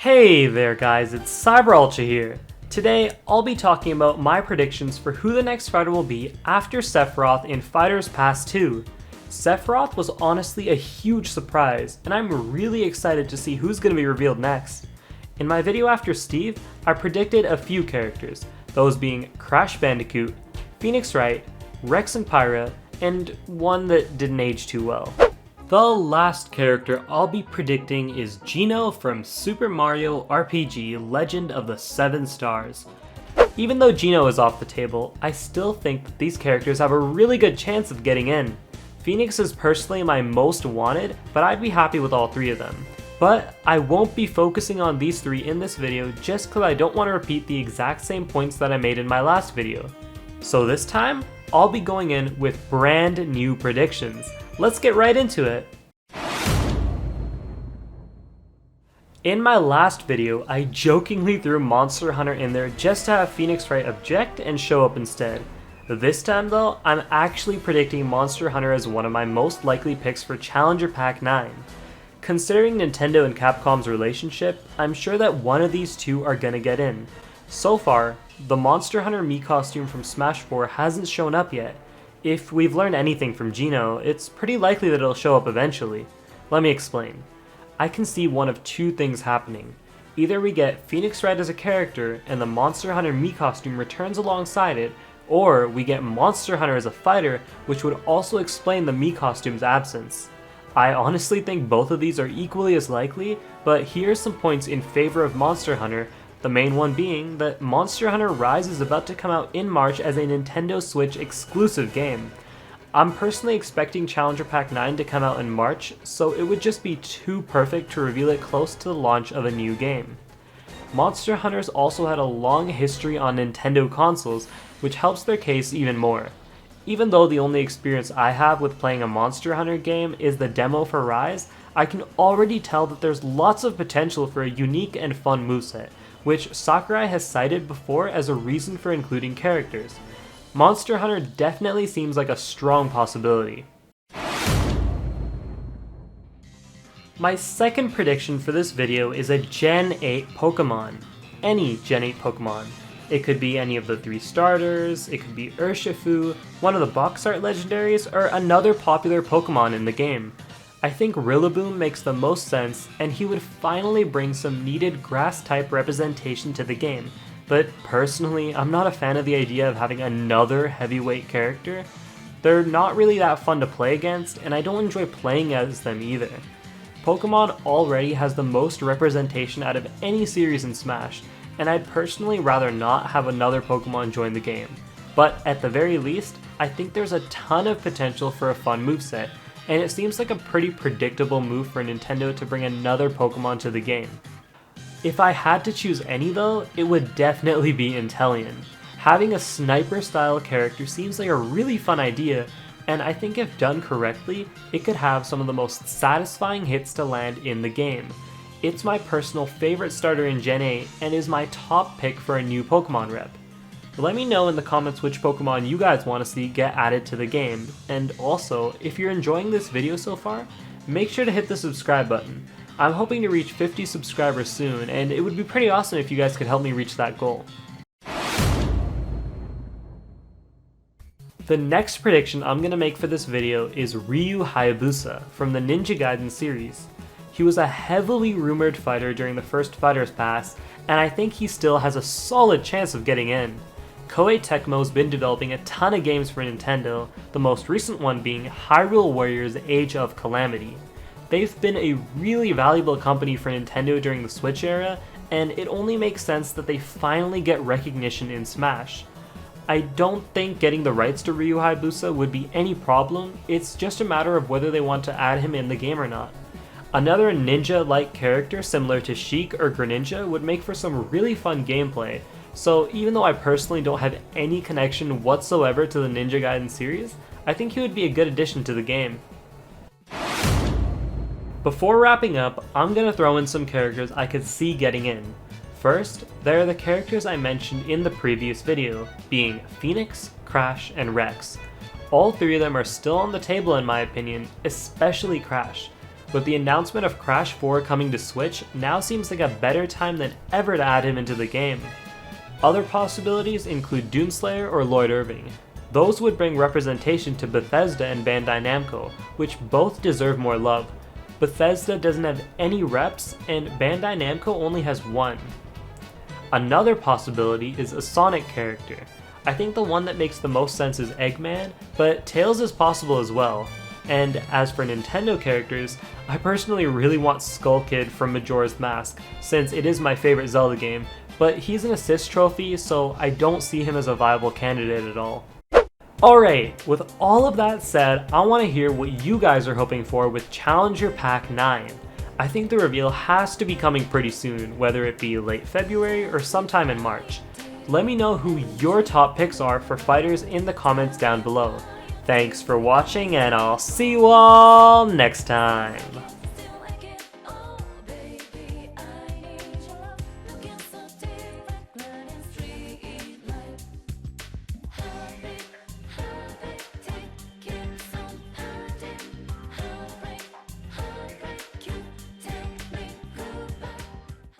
Hey there guys, it's CyberUltra here. Today, I'll be talking about my predictions for who the next fighter will be after Sephiroth in Fighters Pass 2. Sephiroth was honestly a huge surprise, and I'm really excited to see who's going to be revealed next. In my video after Steve, I predicted a few characters, those being Crash Bandicoot, Phoenix Wright, Rex and Pyra, and one that didn't age too well. The last character I'll be predicting is Geno from Super Mario RPG Legend of the Seven Stars. Even though Geno is off the table, I still think that these characters have a really good chance of getting in. Phoenix is personally my most wanted, but I'd be happy with all three of them. But I won't be focusing on these three in this video just because I don't want to repeat the exact same points that I made in my last video. So this time, I'll be going in with brand new predictions. Let's get right into it. In my last video, I jokingly threw Monster Hunter in there just to have Phoenix Wright object and show up instead. This time though, I'm actually predicting Monster Hunter as one of my most likely picks for Challenger Pack 9. Considering Nintendo and Capcom's relationship, I'm sure that one of these two are gonna get in. So far, the Monster Hunter Mii costume from Smash 4 hasn't shown up yet. If we've learned anything from Geno, it's pretty likely that it'll show up eventually. Let me explain. I can see one of two things happening. Either we get Phoenix Wright as a character and the Monster Hunter Mii costume returns alongside it, or we get Monster Hunter as a fighter, which would also explain the Mii costume's absence. I honestly think both of these are equally as likely, but here are some points in favor of Monster Hunter, the main one being that Monster Hunter Rise is about to come out in March as a Nintendo Switch exclusive game. I'm personally expecting Challenger Pack 9 to come out in March, so it would just be too perfect to reveal it close to the launch of a new game. Monster Hunter's also had a long history on Nintendo consoles, which helps their case even more. Even though the only experience I have with playing a Monster Hunter game is the demo for Rise, I can already tell that there's lots of potential for a unique and fun moveset, which Sakurai has cited before as a reason for including characters. Monster Hunter definitely seems like a strong possibility. My second prediction for this video is a Gen 8 Pokemon. Any Gen 8 Pokemon. It could be any of the 3 starters, it could be Urshifu, one of the box art legendaries, or another popular Pokemon in the game. I think Rillaboom makes the most sense, and he would finally bring some needed grass-type representation to the game, but personally, I'm not a fan of the idea of having another heavyweight character. They're not really that fun to play against, and I don't enjoy playing as them either. Pokemon already has the most representation out of any series in Smash, and I'd personally rather not have another Pokemon join the game. But at the very least, I think there's a ton of potential for a fun moveset, and it seems like a pretty predictable move for Nintendo to bring another Pokemon to the game. If I had to choose any though, it would definitely be Inteleon. Having a sniper-style character seems like a really fun idea, and I think if done correctly, it could have some of the most satisfying hits to land in the game. It's my personal favorite starter in Gen 8, and is my top pick for a new Pokemon rep. Let me know in the comments which Pokemon you guys want to see get added to the game, and also, if you're enjoying this video so far, make sure to hit the subscribe button. I'm hoping to reach 50 subscribers soon, and it would be pretty awesome if you guys could help me reach that goal. The next prediction I'm going to make for this video is Ryu Hayabusa from the Ninja Gaiden series. He was a heavily rumored fighter during the first Fighters Pass, and I think he still has a solid chance of getting in. Koei Tecmo's been developing a ton of games for Nintendo, the most recent one being Hyrule Warriors Age of Calamity. They've been a really valuable company for Nintendo during the Switch era, and it only makes sense that they finally get recognition in Smash. I don't think getting the rights to Ryu Hayabusa would be any problem, it's just a matter of whether they want to add him in the game or not. Another ninja-like character similar to Sheik or Greninja would make for some really fun gameplay, so even though I personally don't have any connection whatsoever to the Ninja Gaiden series, I think he would be a good addition to the game. Before wrapping up, I'm going to throw in some characters I could see getting in. First, there are the characters I mentioned in the previous video, being Phoenix, Crash, and Rex. All three of them are still on the table in my opinion, especially Crash. With the announcement of Crash 4 coming to Switch, now seems like a better time than ever to add him into the game. Other possibilities include Doomslayer or Lloyd Irving. Those would bring representation to Bethesda and Bandai Namco, which both deserve more love. Bethesda doesn't have any reps, and Bandai Namco only has one. Another possibility is a Sonic character. I think the one that makes the most sense is Eggman, but Tails is possible as well. And as for Nintendo characters, I personally really want Skull Kid from Majora's Mask, since it is my favorite Zelda game, but he's an assist trophy, so I don't see him as a viable candidate at all. Alright, with all of that said, I want to hear what you guys are hoping for with Challenger Pack 9. I think the reveal has to be coming pretty soon, whether it be late February or sometime in March. Let me know who your top picks are for fighters in the comments down below. Thanks for watching, and I'll see you all next time.